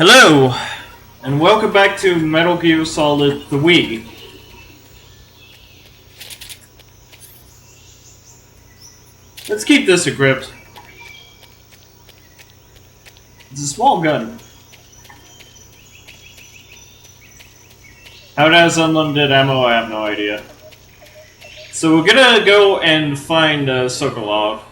Hello, and welcome back to Metal Gear Solid 3. Let's keep this equipped. It's a small gun. How it has unlimited ammo, I have no idea. So we're gonna go and find Sokolov.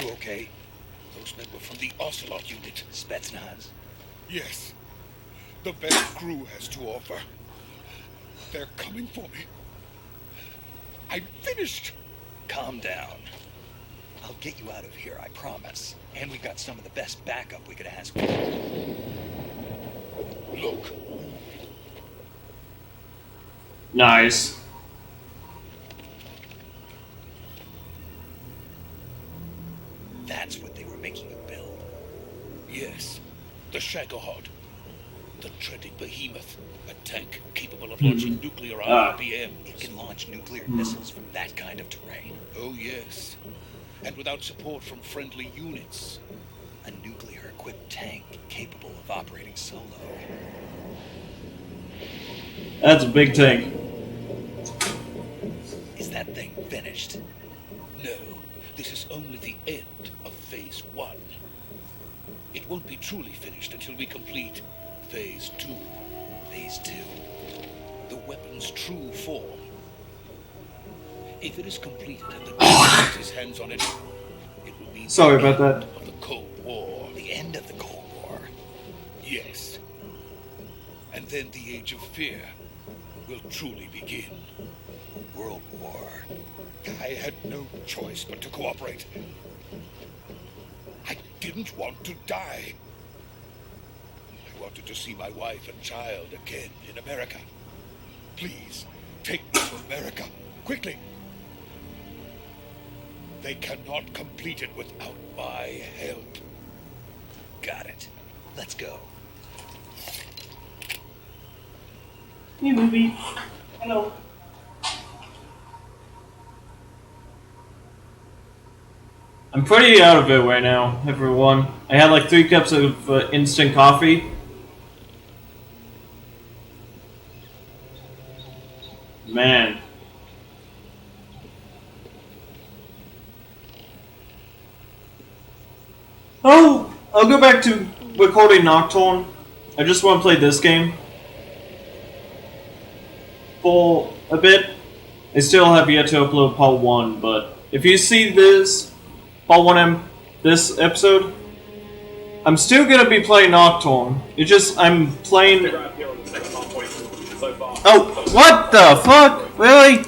You okay? Those men were from the Ocelot unit. Spetsnaz? Yes. The best crew has to offer. They're coming for me. I'm finished! Calm down. I'll get you out of here, I promise. And we've got some of the best backup we could ask for. Look. Nice. That's what they were making you build. Yes. The Shagohod. The treading behemoth. A tank capable of launching nuclear IRBM. It can launch nuclear missiles from that kind of terrain. Oh, yes. And without support from friendly units. A nuclear-equipped tank capable of operating solo. That's a big tank. Is that thing finished? No. This is only the end of Phase 1. It won't be truly finished until we complete Phase 2. Phase 2. The weapon's true form. If it is completed and the General gets his hands on it, it will mean Sorry the about that. end of the Cold War. The end of the Cold War. Yes. And then the Age of Fear will truly begin. World War. I had no choice but to cooperate. I didn't want to die. I wanted to see my wife and child again in America. Please, take me to America, quickly. They cannot complete it without my help. Got it. Let's go. Hey, movie. Hello. I'm pretty out of it right now, everyone. I had like 3 cups of instant coffee. Man. Oh, I'll go back to recording Nocturne. I just want to play this game for a bit. I still have yet to upload part 1, but if you see this part 1 this episode, I'm still gonna be playing Nocturne. It's just I'm playing. Oh, what the fuck? Really?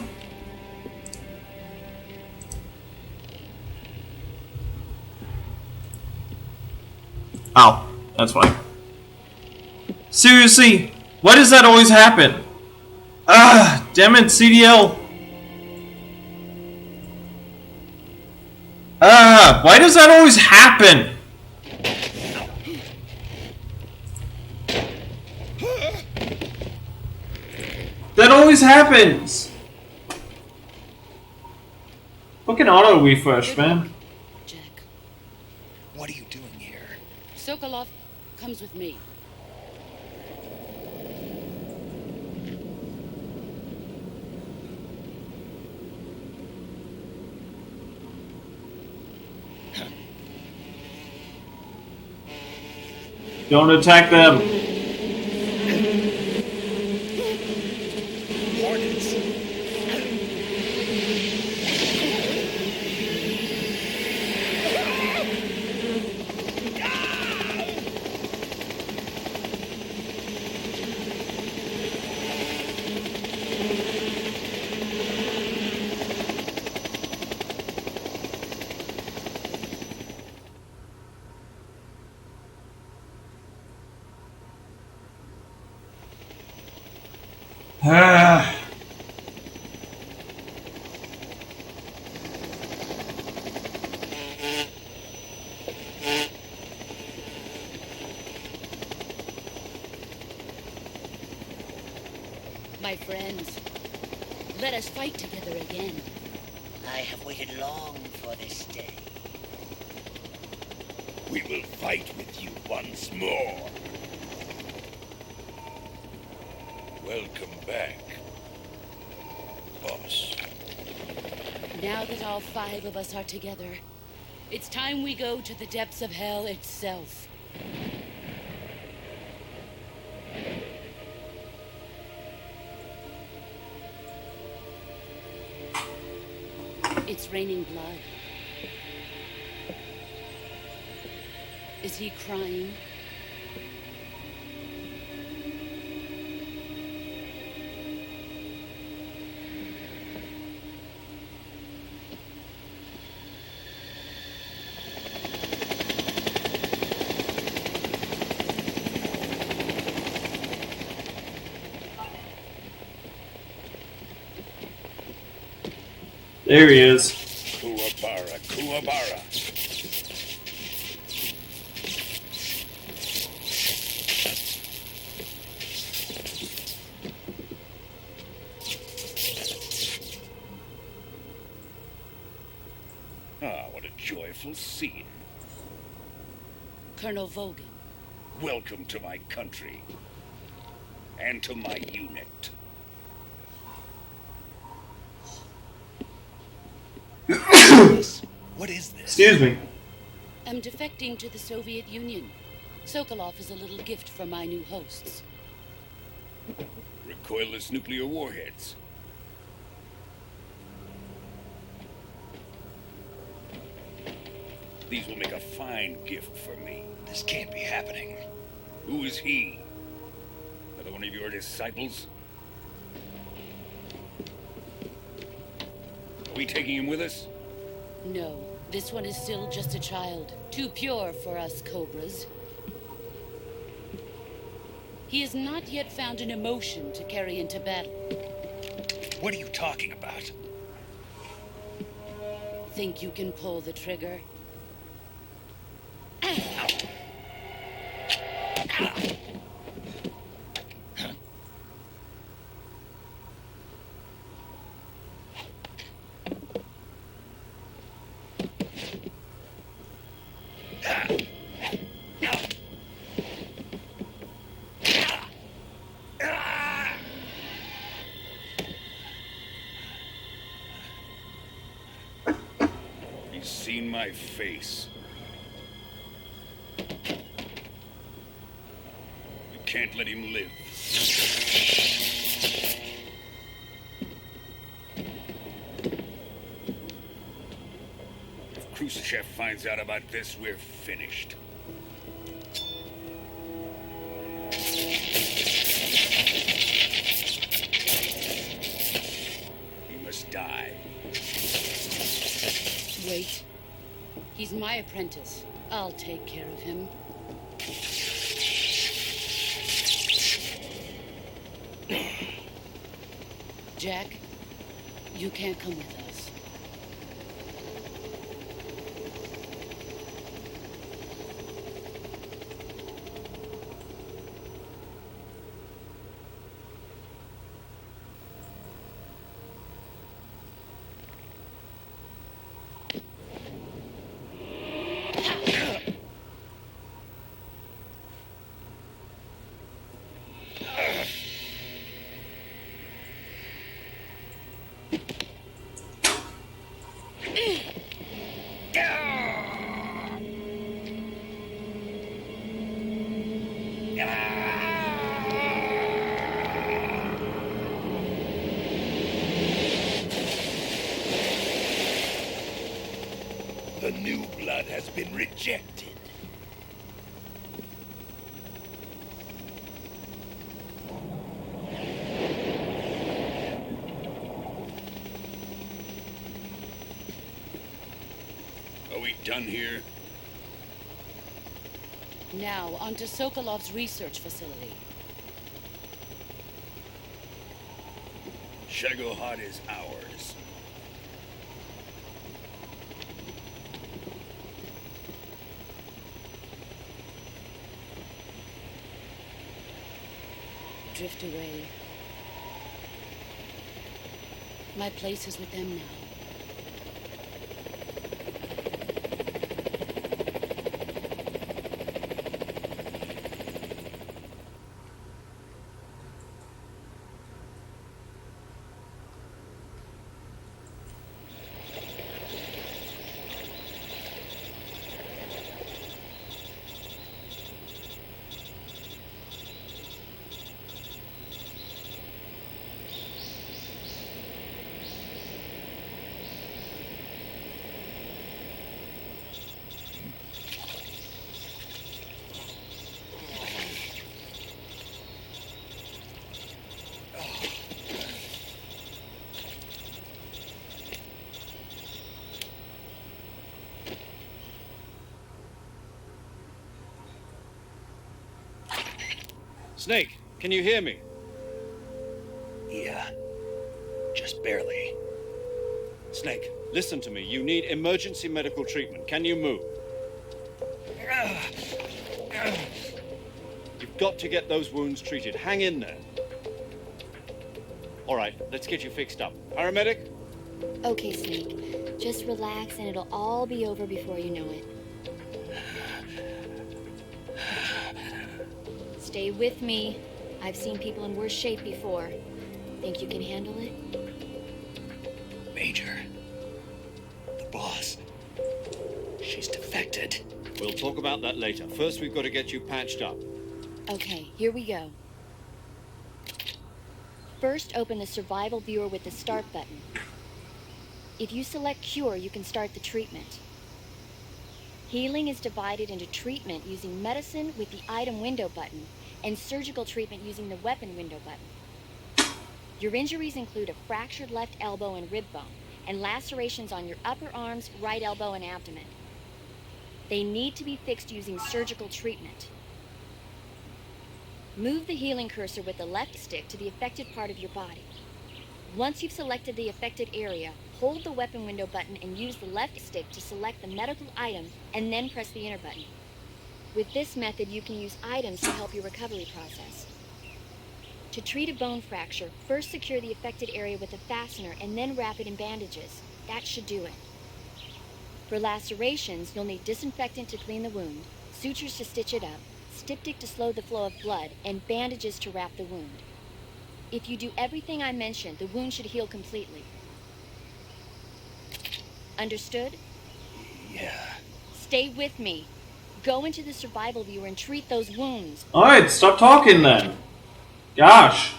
Oh, that's fine. Seriously, why does that always happen? Ah, damn it, CDL. Ah, why does that always happen? That always happens. Fucking auto refresh, man. Jack, What are you doing here? Sokolov comes with me. Don't attack them. Hornets. Ah. My friends, let us fight together again. I have waited long for this day. We will fight with you once more. Welcome back, boss. Now that all 5 of us are together, it's time we go to the depths of hell itself. It's raining blood. Is he crying? There he is. Kuwabara, Kuwabara. Ah, what a joyful scene. Colonel Vogan. Welcome to my country. And to my unit. What is this? Excuse me. I'm defecting to the Soviet Union. Sokolov is a little gift from my new hosts. Recoilless nuclear warheads. These will make a fine gift for me. This can't be happening. Who is he? Another one of your disciples? Are we taking him with us? No, this one is still just a child. Too pure for us Cobras. He has not yet found an emotion to carry into battle. What are you talking about? Think you can pull the trigger? He's seen my face. We can't let him live. If Khrushchev finds out about this, we're finished. He must die. Wait. He's my apprentice. I'll take care of him. Jack, you can't come with us. The new blood has been rejected. Are we done here? Now, onto Sokolov's research facility. Shagohod is ours. Drift away. My place is with them now. Snake, can you hear me? Yeah, just barely. Snake, listen to me. You need emergency medical treatment. Can you move? You've got to get those wounds treated. Hang in there. All right, let's get you fixed up. Paramedic? Okay, Snake. Just relax and it'll all be over before you know it. Stay with me. I've seen people in worse shape before. Think you can handle it? Major. The boss. She's defected. We'll talk about that later. First, we've got to get you patched up. Okay, here we go. First, open the survival viewer with the start button. If you select cure, you can start the treatment. Healing is divided into treatment using medicine with the item window button and surgical treatment using the weapon window button. Your injuries include a fractured left elbow and rib bone and lacerations on your upper arms, right elbow, and abdomen. They need to be fixed using surgical treatment. Move the healing cursor with the left stick to the affected part of your body. Once you've selected the affected area, hold the weapon window button and use the left stick to select the medical item and then press the enter button. With this method, you can use items to help your recovery process. To treat a bone fracture, first secure the affected area with a fastener and then wrap it in bandages. That should do it. For lacerations, you'll need disinfectant to clean the wound, sutures to stitch it up, styptic to slow the flow of blood, and bandages to wrap the wound. If you do everything I mentioned, the wound should heal completely. Understood? Yeah. Stay with me. Go into the survival viewer and treat those wounds. Alright, stop talking then. Gosh.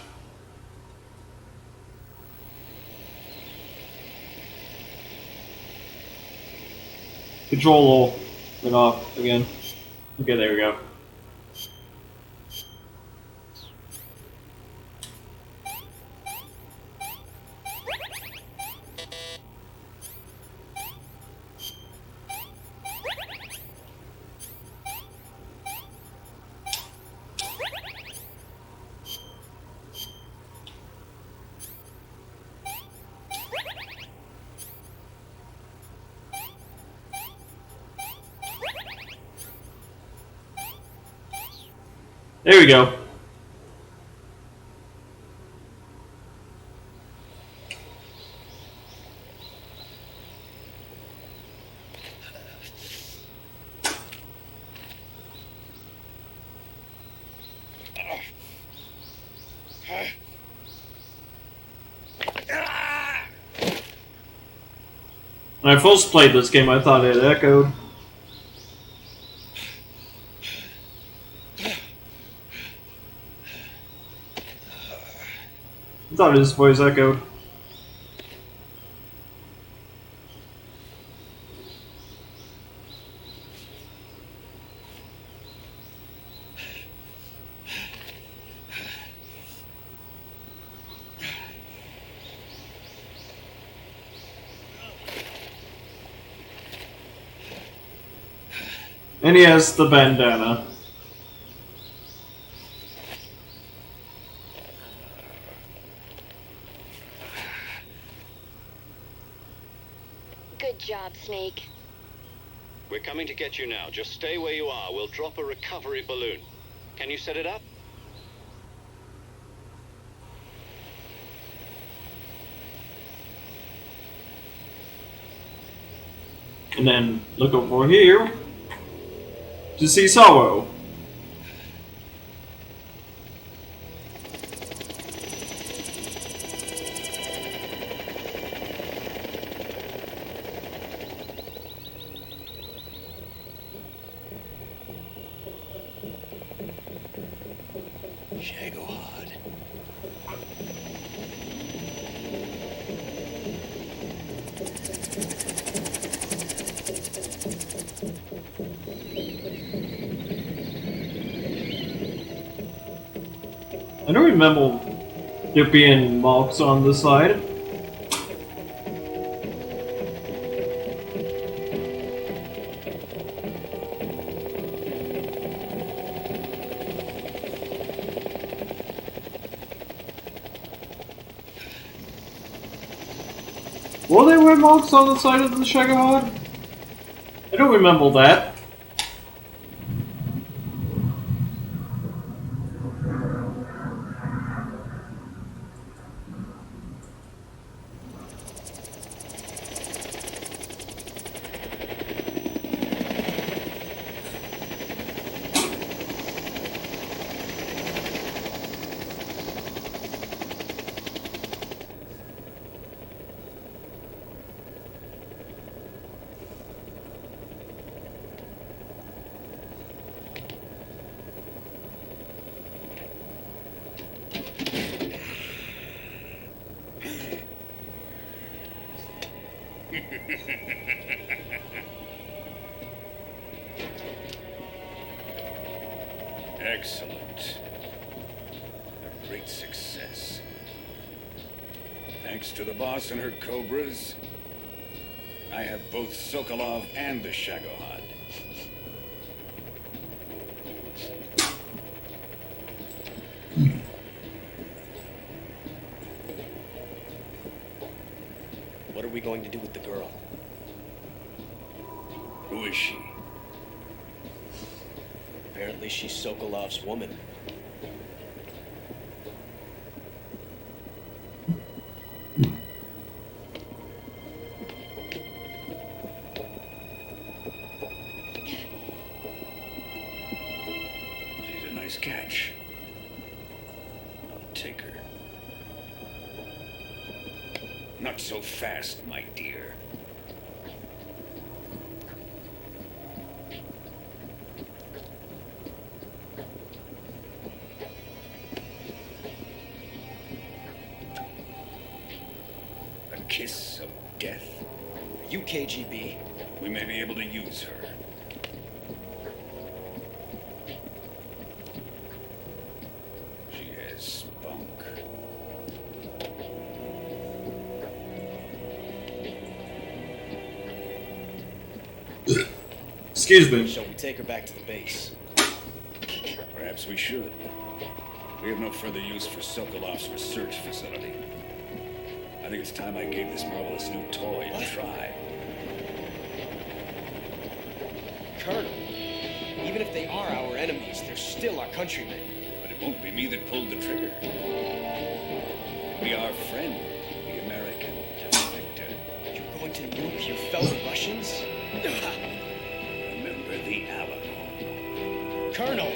Control went off again. Okay, there we go. There we go. When I first played this game, I thought it echoed. I thought his voice echoed. And he has the bandana. Good job, Snake. We're coming to get you now. Just stay where you are. We'll drop a recovery balloon. Can you set it up? And then look over here to see Sorrow. Shagohod. I don't remember there being marks on the side. Will there were marks on the side of the Shagohod? I don't remember that. Excellent. A great success. Thanks to the boss and her cobras, I have both Sokolov and the Shagohod. What are we going to do with the girl? Who is she? Apparently she's Sokolov's woman. She's a nice catch. I'll take her. Not so fast, my dear. A kiss of death. Are you KGB? We may be able to use her. She has spunk. Excuse me. Shall we take her back to the base? Perhaps we should. We have no further use for Sokolov's research facility. I think it's time I gave this marvelous new toy a try. Colonel, even if they are our enemies, they're still our countrymen. But it won't be me that pulled the trigger. It'll be our friend, the American defector. You're going to nuke your fellow Russians? Remember the Alamo. Colonel!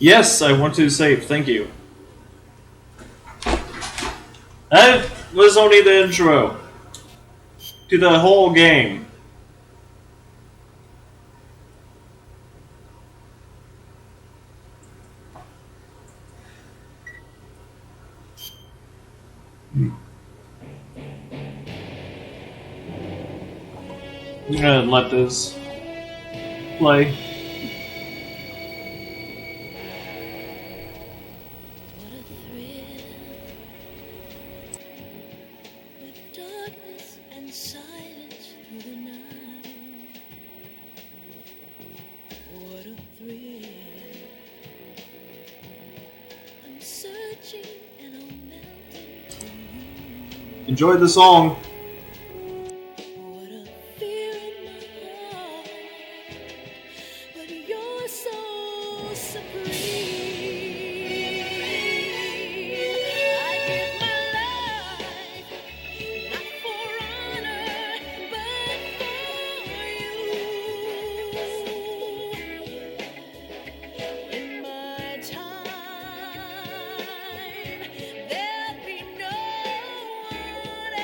Yes, I want to save, thank you. That was only the intro to the whole game. I'm gonna let this play. What a thrill with darkness and silence through the night. What a thrill. I'm searching and I'm melting to you. Enjoy the song. What a fear in my heart, but you're so supreme. I give my life, not for honor, but for you. In my time, there'll be no one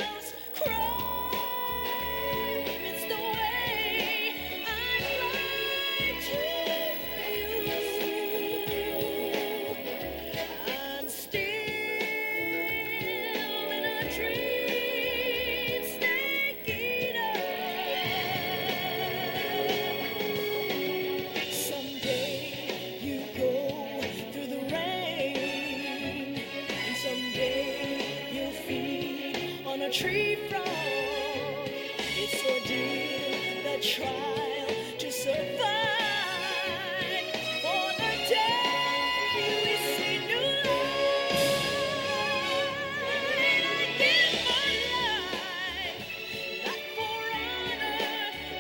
else. Crime, it's the way I lie to you. I'm still in a dream, snake eater. Someday you go through the rain, and someday you'll feed on a tree frog. It's ordeal, the trial to survive. For the day we see new light, I give my life, not for honor,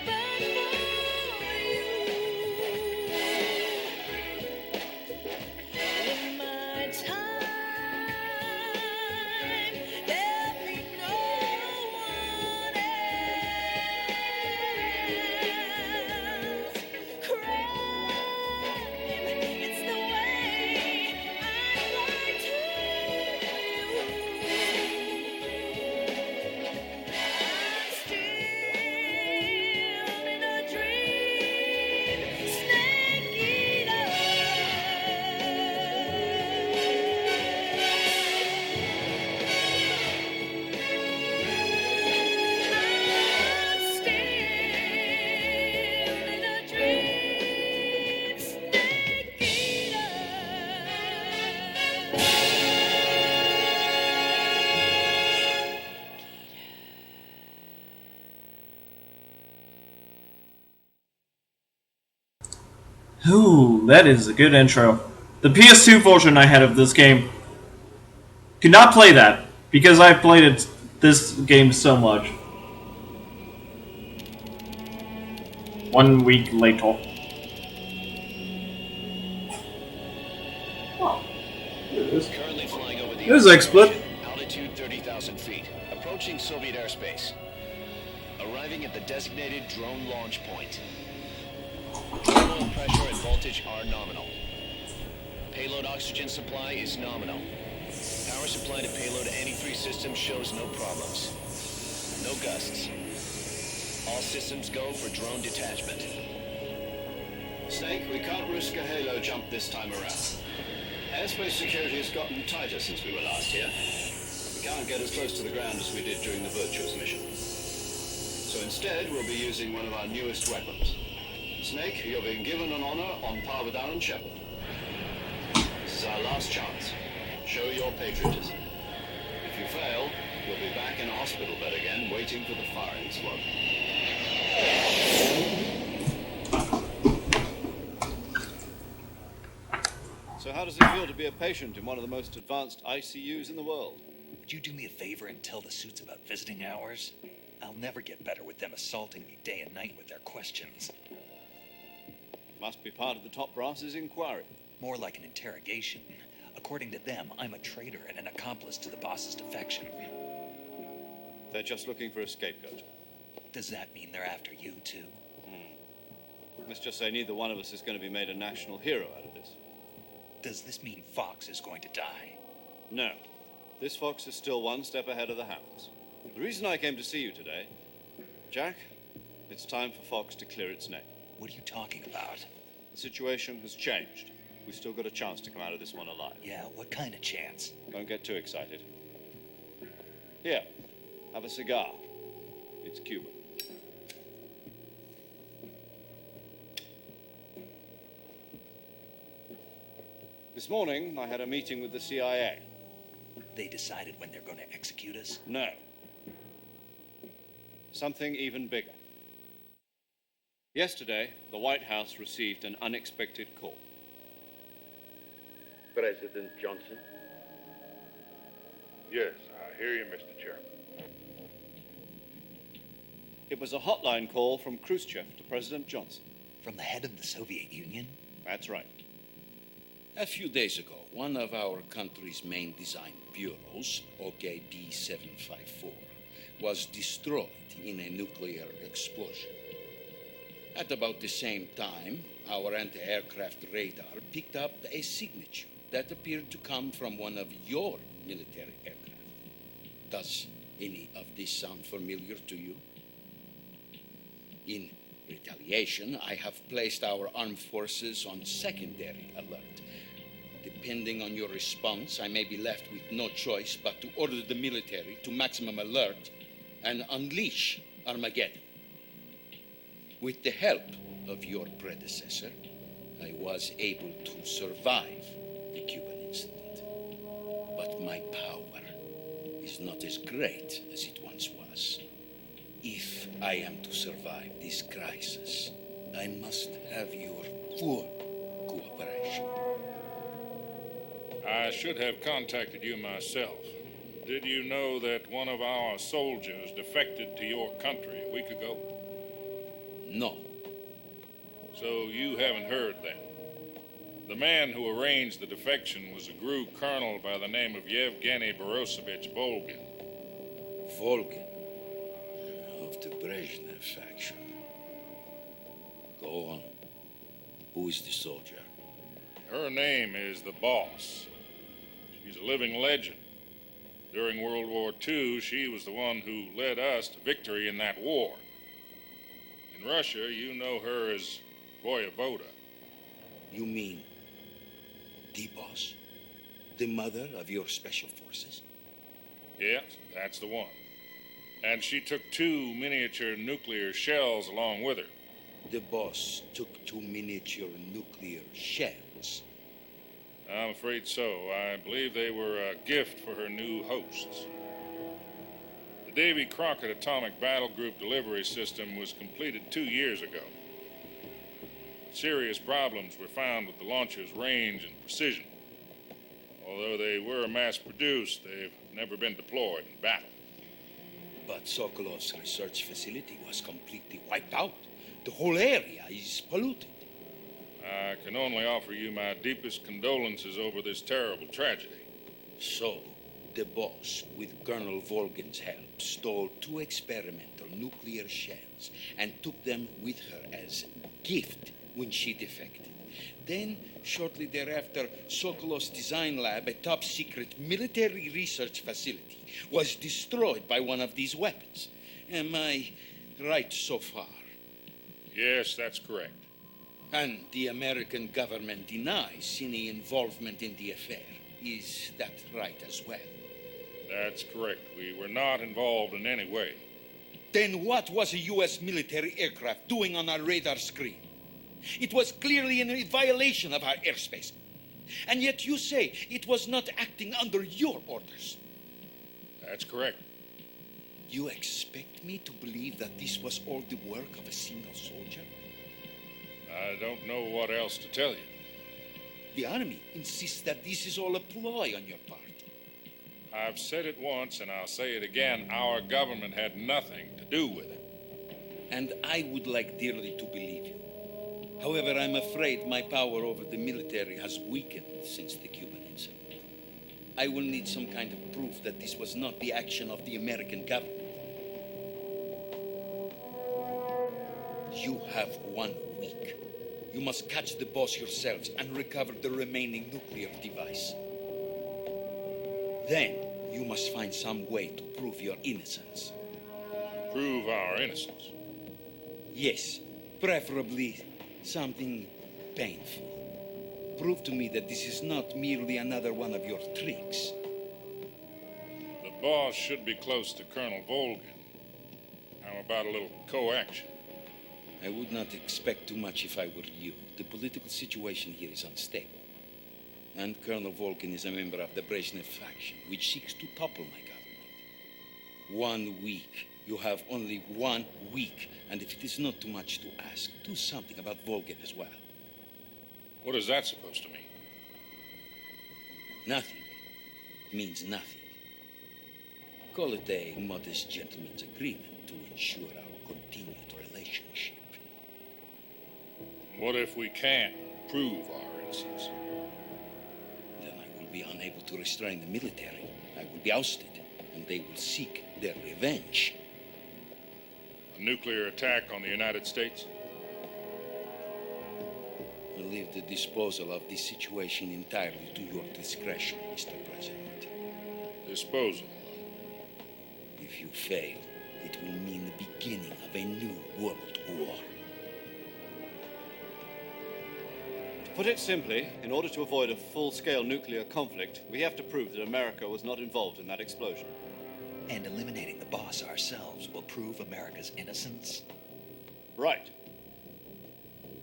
but for you. In my time, there'll be no one else. Crime, it's the way I lie to you. I'm still in a dream, snake eater. I'm still in a dream, snake eater. Ooh, that is a good intro. The PS2 version I had of this game could not play that because I played this game so much. 1 week later. Oh, here it is. Currently flying over the There's XSplit. altitude 30,000 feet, approaching Soviet airspace. Arriving at the designated drone launch point. Oil pressure and voltage are nominal. Payload oxygen supply is nominal. Power supply to payload anti-3 system shows no problems. No gusts. All systems go for drone detachment. Snake, we can't risk a halo jump this time around. Airspace security has gotten tighter since we were last here. We can't get as close to the ground as we did during the Virtuous mission. So instead, we'll be using one of our newest weapons. Snake, you're being given an honor on par with Alan Shepard. This is our last chance. Show your patriotism. If you fail, you'll be back in a hospital bed again, waiting for the firing squad. So how does it feel to be a patient in one of the most advanced ICUs in the world? Would you do me a favor and tell the suits about visiting hours? I'll never get better with them assaulting me day and night with their questions. Must be part of the top brass's inquiry. More like an interrogation. According to them, I'm a traitor and an accomplice to the boss's defection. They're just looking for a scapegoat. Does that mean they're after you, too? Let's just say neither one of us is going to be made a national hero out of this. Does this mean Fox is going to die? No. This fox is still one step ahead of the hounds. The reason I came to see you today, Jack, it's time for Fox to clear its name. What are you talking about? The situation has changed. we've still got a chance to come out of this one alive. Yeah, what kind of chance? Don't get too excited. Here, have a cigar. It's Cuban. This morning, I had a meeting with the CIA. They decided when they're going to execute us? No. Something even bigger. Yesterday, the White House received an unexpected call. President Johnson? Yes, I hear you, Mr. Chairman. It was a hotline call from Khrushchev to President Johnson. From the head of the Soviet Union? That's right. A few days ago, one of our country's main design bureaus, OKB 754, was destroyed in a nuclear explosion. At about the same time, our anti-aircraft radar picked up a signature that appeared to come from one of your military aircraft. Does any of this sound familiar to you? In retaliation, I have placed our armed forces on secondary alert. Depending on your response, I may be left with no choice but to order the military to maximum alert and unleash Armageddon. With the help of your predecessor, I was able to survive the Cuban incident. But my power is not as great as it once was. If I am to survive this crisis, I must have your full cooperation. I should have contacted you myself. Did you know that one of our soldiers defected to your country a week ago? No. So you haven't heard then. The man who arranged the defection was a GRU colonel by the name of Yevgeny Borosovich Volgin. Volgin, of the Brezhnev faction. Go on. Who is the soldier? Her name is the Boss. She's a living legend. During World War II, she was the one who led us to victory in that war. In Russia, you know her as Voyevoda. You mean the boss? The mother of your special forces? Yes, that's the one. And she took 2 miniature nuclear shells along with her. The boss took 2 miniature nuclear shells. I'm afraid so. I believe they were a gift for her new hosts. The Davy Crockett Atomic Battle Group delivery system was completed 2 years ago. Serious problems were found with the launcher's range and precision. Although they were mass-produced, they've never been deployed in battle. But Sokolov's research facility was completely wiped out. The whole area is polluted. I can only offer you my deepest condolences over this terrible tragedy. So, the boss, with Colonel Volgin's help, stole 2 experimental nuclear shells and took them with her as a gift when she defected. Then, shortly thereafter, Sokolov's design lab, a top-secret military research facility, was destroyed by one of these weapons. Am I right so far? Yes, that's correct. And the American government denies any involvement in the affair. Is that right as well? That's correct. We were not involved in any way. Then what was a U.S. military aircraft doing on our radar screen? It was clearly in violation of our airspace. And yet you say it was not acting under your orders. That's correct. You expect me to believe that this was all the work of a single soldier? I don't know what else to tell you. The army insists that this is all a ploy on your part. I've said it once and I'll say it again. Our government had nothing to do with it. And I would like dearly to believe you. However, I'm afraid my power over the military has weakened since the Cuban incident. I will need some kind of proof that this was not the action of the American government. You have 1 week. You must catch the boss yourselves and recover the remaining nuclear device. Then, you must find some way to prove your innocence. Prove our innocence? Yes, preferably something painful. prove to me that this is not merely another one of your tricks. The boss should be close to Colonel Volgin. How about a little co-action? I would not expect too much if I were you. The political situation here is unstable. And Colonel Volgin is a member of the Brezhnev faction, which seeks to topple my government. 1 week. You have only 1 week. And if it is not too much to ask, do something about Volgin as well. What is that supposed to mean? Nothing. It means nothing. Call it a modest gentleman's agreement to ensure our continued relationship. What if we can't prove our innocence? Then I will be unable to restrain the military. I will be ousted, and they will seek their revenge. A nuclear attack on the United States? I leave the disposal of this situation entirely to your discretion, Mr. President. Disposal? If you fail, it will mean the beginning of a new world war. To put it simply, in order to avoid a full-scale nuclear conflict, we have to prove that America was not involved in that explosion. And eliminating the boss ourselves will prove America's innocence? Right.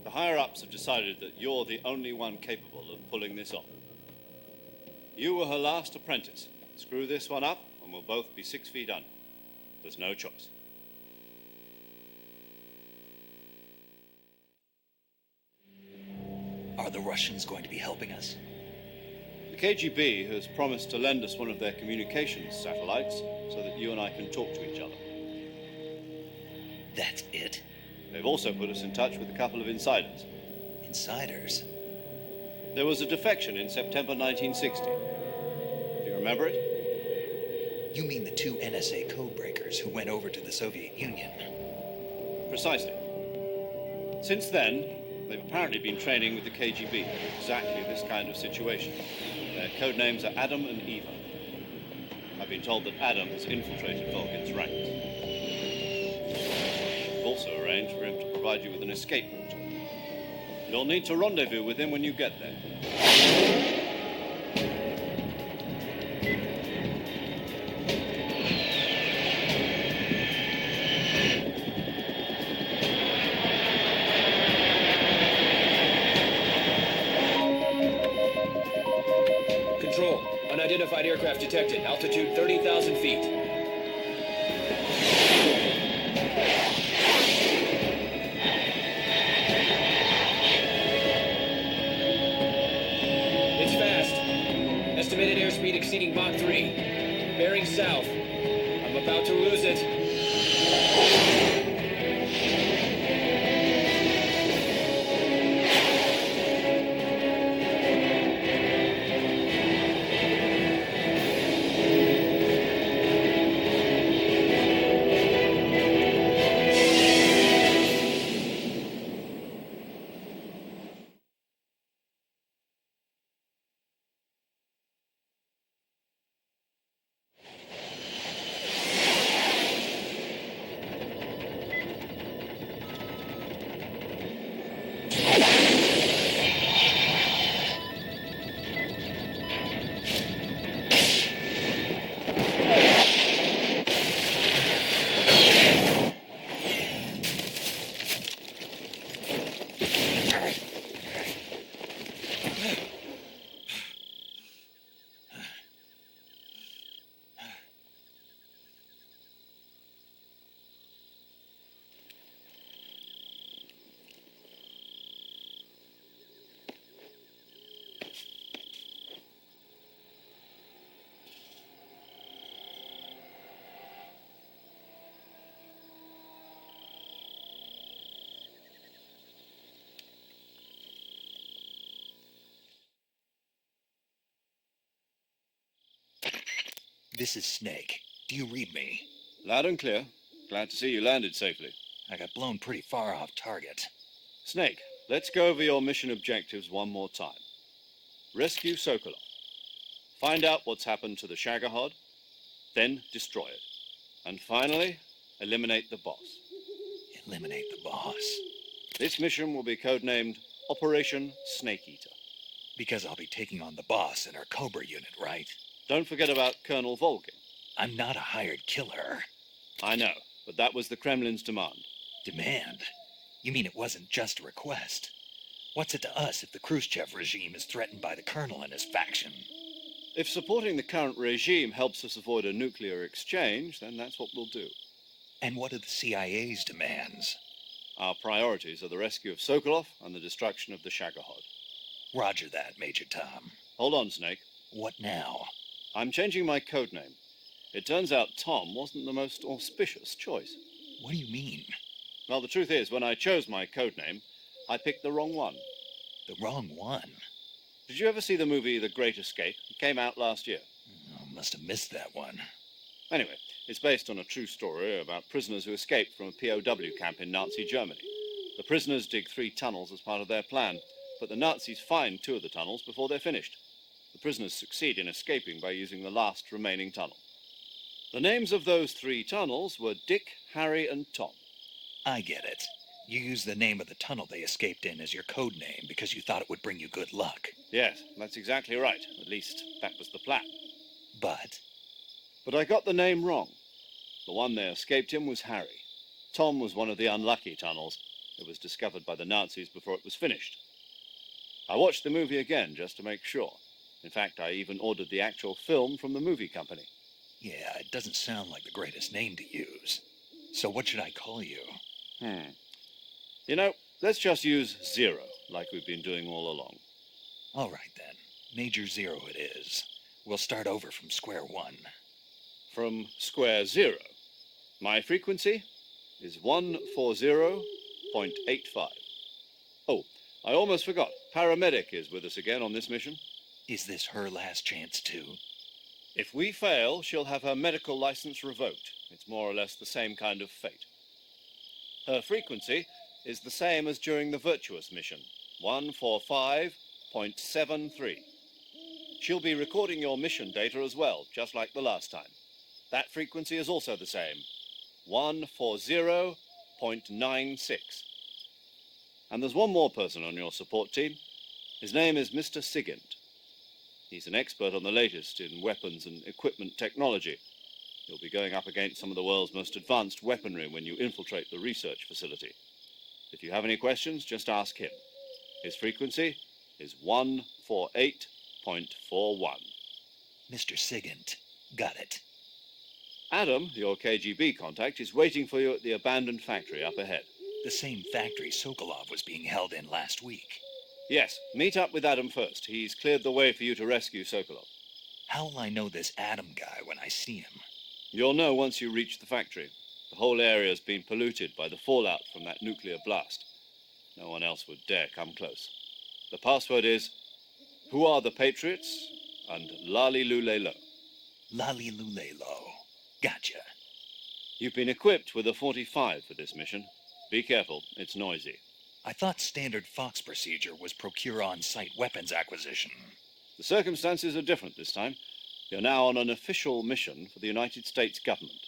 The higher-ups have decided that you're the only one capable of pulling this off. You were her last apprentice. Screw this one up, and we'll both be 6 feet under. There's no choice. Are the Russians going to be helping us? The KGB has promised to lend us one of their communications satellites so that you and I can talk to each other. That's it? They've also put us in touch with a couple of insiders. Insiders? There was a defection in September 1960. Do you remember it? You mean the 2 NSA codebreakers who went over to the Soviet Union? Precisely. Since then, they've apparently been training with the KGB for exactly this kind of situation. Their code names are Adam and Eva. I've been told that Adam has infiltrated Volgin's ranks. I've also arranged for him to provide you with an escape route. You'll need to rendezvous with him when you get there. Control. Unidentified aircraft detected. Altitude 30,000 feet. It's fast. Estimated airspeed exceeding Mach 3. Bearing south. I'm about to lose it. This is Snake. Do you read me? Loud and clear. Glad to see you landed safely. I got blown pretty far off target. Snake, let's go over your mission objectives one more time. Rescue Sokolov. Find out what's happened to the Shagohod, then destroy it. And finally, eliminate the boss. Eliminate the boss? This mission will be codenamed Operation Snake Eater. Because I'll be taking on the boss in our Cobra unit, right? Don't forget about Colonel Volgin. I'm not a hired killer. I know, but that was the Kremlin's demand. Demand? You mean it wasn't just a request? What's it to us if the Khrushchev regime is threatened by the Colonel and his faction? If supporting the current regime helps us avoid a nuclear exchange, then that's what we'll do. And what are the CIA's demands? Our priorities are the rescue of Sokolov and the destruction of the Shagohod. Roger that, Major Tom. Hold on, Snake. What now? I'm changing my codename. It turns out Tom wasn't the most auspicious choice. What do you mean? Well, the truth is, when I chose my codename, I picked the wrong one. The wrong one? Did you ever see the movie The Great Escape? It came out last year. Oh, must have missed that one. Anyway, it's based on a true story about prisoners who escaped from a POW camp in Nazi Germany. The prisoners dig 3 tunnels as part of their plan, but the Nazis find 2 of the tunnels before they're finished. The prisoners succeed in escaping by using the last remaining tunnel. The names of those 3 tunnels were Dick, Harry, and Tom. I get it. You used the name of the tunnel they escaped in as your code name because you thought it would bring you good luck. Yes, that's exactly right. At least, that was the plan. But I got the name wrong. The one they escaped in was Harry. Tom was one of the unlucky tunnels. It was discovered by the Nazis before it was finished. I watched the movie again just to make sure. In fact, I even ordered the actual film from the movie company. yeah, it doesn't sound like the greatest name to use. So what should I call you? You know, let's just use Zero, like we've been doing all along. All right, then. Major Zero it is. We'll start over from square one. From square 0. My frequency is 140.85. Oh, I almost forgot. Paramedic is with us again on this mission. Is this her last chance, too? If we fail, she'll have her medical license revoked. It's more or less the same kind of fate. Her frequency is the same as during the Virtuous mission, 145.73. She'll be recording your mission data as well, just like the last time. That frequency is also the same, 140.96. And there's one more person on your support team. His name is Mr. Sigint. He's an expert on the latest in weapons and equipment technology. You'll be going up against some of the world's most advanced weaponry when you infiltrate the research facility. If you have any questions, just ask him. His frequency is 148.41. Mr. Sigint. Got it. Adam, your KGB contact, is waiting for you at the abandoned factory up ahead. The same factory Sokolov was being held in last week. Yes, meet up with Adam first. He's cleared the way for you to rescue Sokolov. How will I know this Adam guy when I see him? You'll know once you reach the factory. The whole area's been polluted by the fallout from that nuclear blast. No one else would dare come close. The password is, "Who are the Patriots?" and "Lali Lule Lo." Lali Lule Lo. Gotcha. You've been equipped with a 45 for this mission. Be careful, it's noisy. I thought standard Fox procedure was procure on-site weapons acquisition. The circumstances are different this time. You're now on an official mission for the United States government.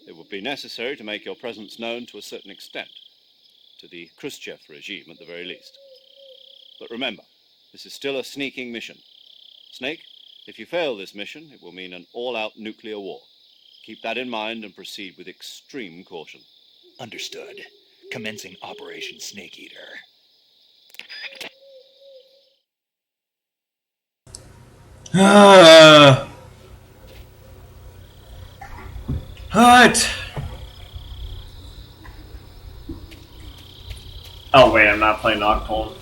It would be necessary to make your presence known to a certain extent, to the Khrushchev regime at the very least. But remember, this is still a sneaking mission. Snake, if you fail this mission, it will mean an all-out nuclear war. Keep that in mind and proceed with extreme caution. Understood. Commencing Operation Snake Eater. Alright. Oh wait, I'm not playing Nocturne.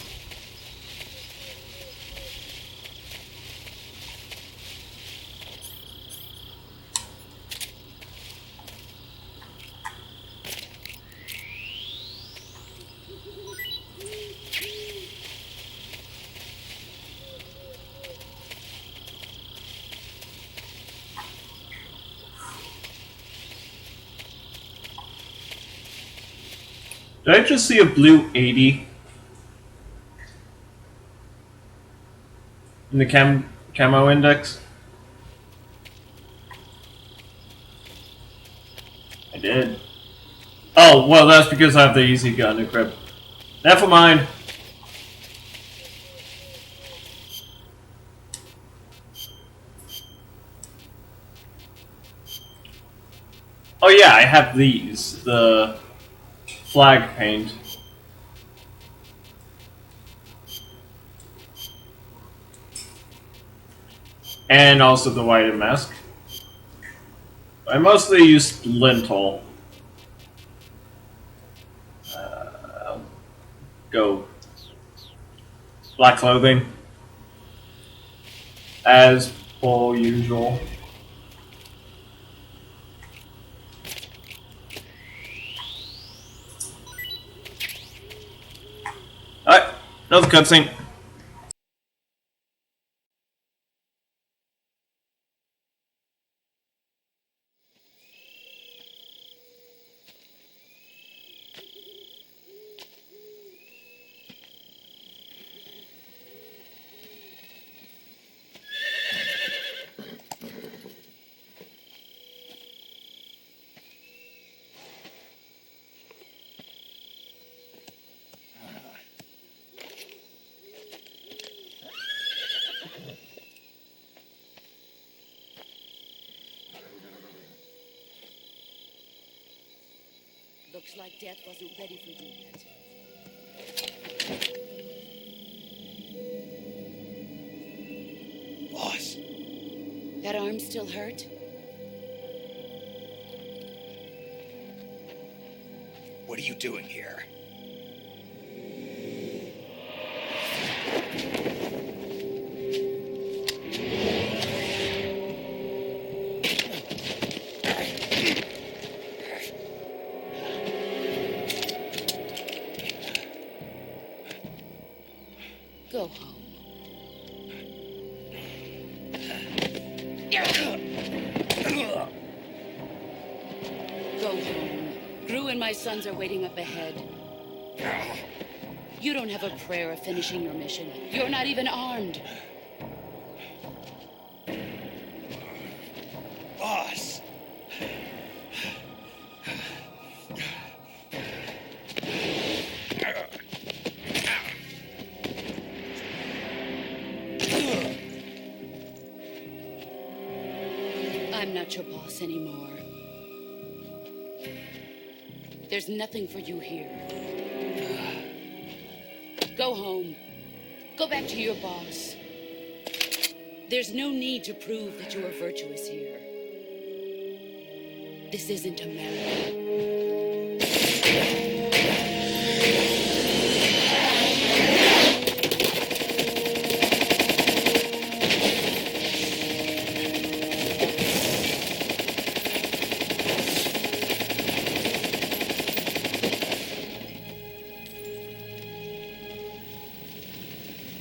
Did I just see a blue 80 in the camo index? I did. Oh, well, that's because I have the easy gun equipped. Never mind. Oh yeah, I have these. The flag paint. And also the white mask. I mostly use lintel. Go. Black clothing. As per usual. Alright, another cutscene. Looks like death wasn't ready for you yet. Boss, That arm still hurt? what are you doing here? Go home. Go home. Gru and my sons are waiting up ahead. You don't have a prayer of finishing your mission. You're not even armed. Boss! I'm not your boss anymore. There's nothing for you here. Go home. Go back to your boss. There's no need to prove that you are virtuous here. This isn't America.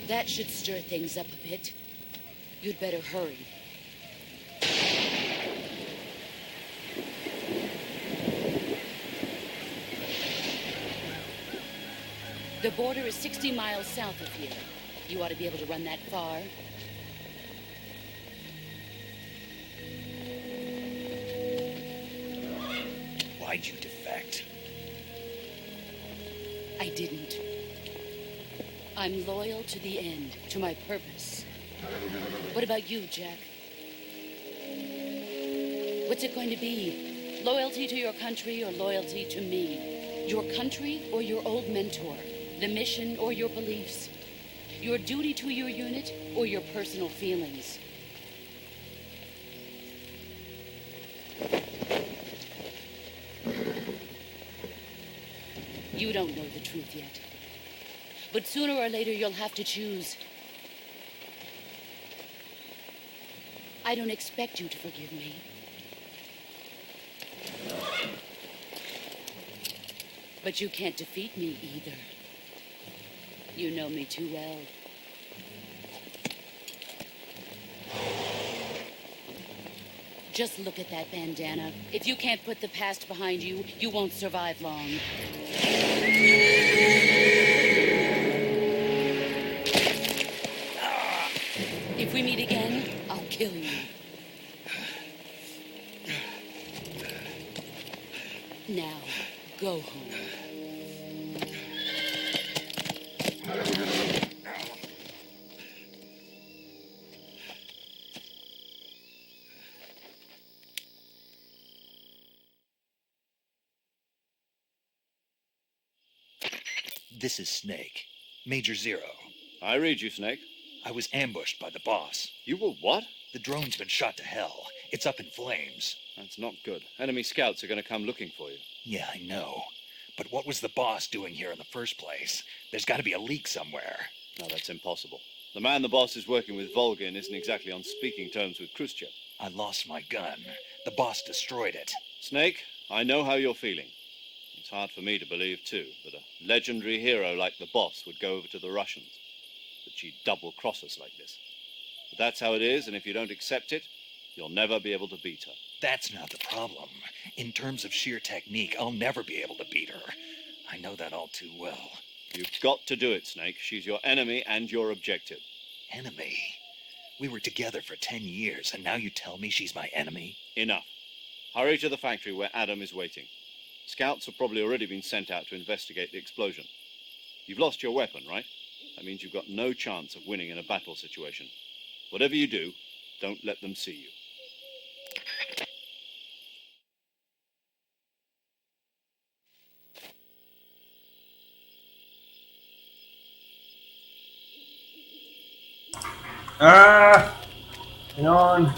That should stir things up a bit. You'd better hurry. The border is 60 miles south of here. You ought to be able to run that far. Why'd you defect? I didn't. I'm loyal to the end, to my purpose. What about you, Jack? What's it going to be? Loyalty to your country or loyalty to me? Your country or your old mentor? The mission or your beliefs? Your duty to your unit or your personal feelings? You don't know the truth yet. But sooner or later, you'll have to choose. I don't expect you to forgive me. But you can't defeat me either. You know me too well. Just look at that bandana. If you can't put the past behind you, you won't survive long. If we meet again, I'll kill you. Now, go home. This is Snake. Major Zero. I read you, Snake. I was ambushed by the boss. You were what? The drone's been shot to hell. It's up in flames. That's not good. Enemy scouts are going to come looking for you. Yeah, I know. But what was the boss doing here in the first place? There's got to be a leak somewhere. No, that's impossible. The man the boss is working with, Volgin, isn't exactly on speaking terms with Khrushchev. I lost my gun. The boss destroyed it. Snake, I know how you're feeling. It's hard for me to believe, too, that a legendary hero like the boss would go over to the Russians. That she'd double-cross us like this. But that's how it is, and if you don't accept it, you'll never be able to beat her. That's not the problem. In terms of sheer technique, I'll never be able to beat her. I know that all too well. You've got to do it, Snake. She's your enemy and your objective. Enemy? We were together for 10 years, and now you tell me she's my enemy? Enough. Hurry to the factory where Adam is waiting. Scouts have probably already been sent out to investigate the explosion. You've lost your weapon, right? That means you've got no chance of winning in a battle situation. Whatever you do, don't let them see you. Hang on.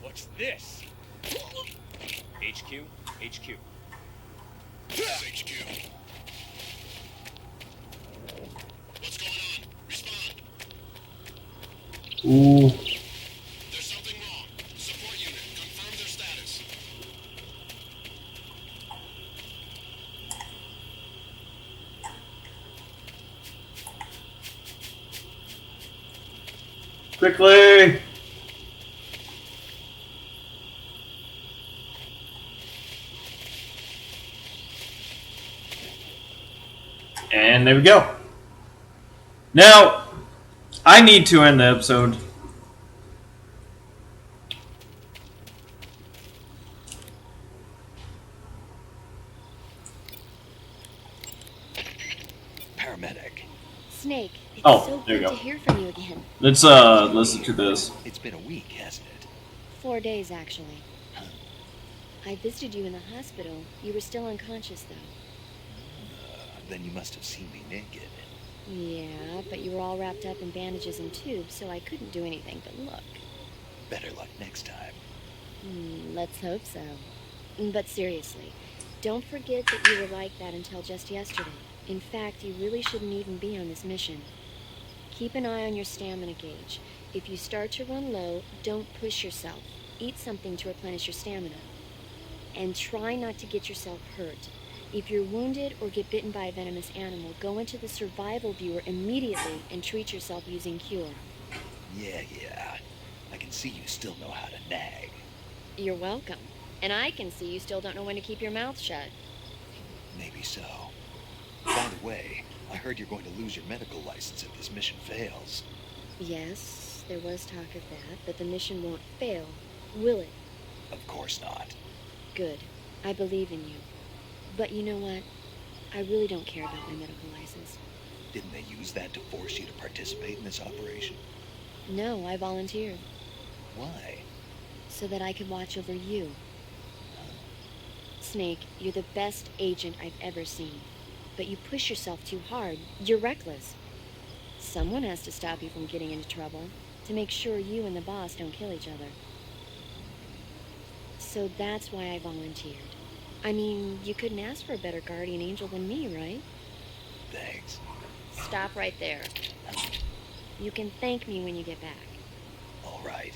What's this? HQ? HQ. This is HQ. What's going on? Respond. Ooh. There's something wrong. Support unit, confirm their status. Quickly! And there we go. Now, I need to end the episode. Paramedic. Snake, it's Oh, so there you good go. to hear from you again. Let's listen to this. It's been a week, hasn't it? 4 days, actually. I visited you in the hospital. You were still unconscious, though. Then you must have seen me naked. Yeah, but you were all wrapped up in bandages and tubes, so I couldn't do anything but look. Better luck next time. Let's hope so. But seriously, don't forget that you were like that until just yesterday. In fact, you really shouldn't even be on this mission. Keep an eye on your stamina gauge. If you start to run low, don't push yourself. Eat something to replenish your stamina. And try not to get yourself hurt. If you're wounded or get bitten by a venomous animal, go into the survival viewer immediately and treat yourself using Cure. Yeah. I can see you still know how to nag. You're welcome. And I can see you still don't know when to keep your mouth shut. Maybe so. By the way, I heard you're going to lose your medical license if this mission fails. Yes, there was talk of that, but the mission won't fail, will it? Of course not. Good. I believe in you. But you know what? I really don't care about my medical license. Didn't they use that to force you to participate in this operation? No, I volunteered. Why? So that I could watch over you. Snake, you're the best agent I've ever seen. But you push yourself too hard. You're reckless. Someone has to stop you from getting into trouble, to make sure you and the boss don't kill each other. So that's why I volunteered. I mean, you couldn't ask for a better guardian angel than me, right? Thanks. Stop right there. You can thank me when you get back. All right.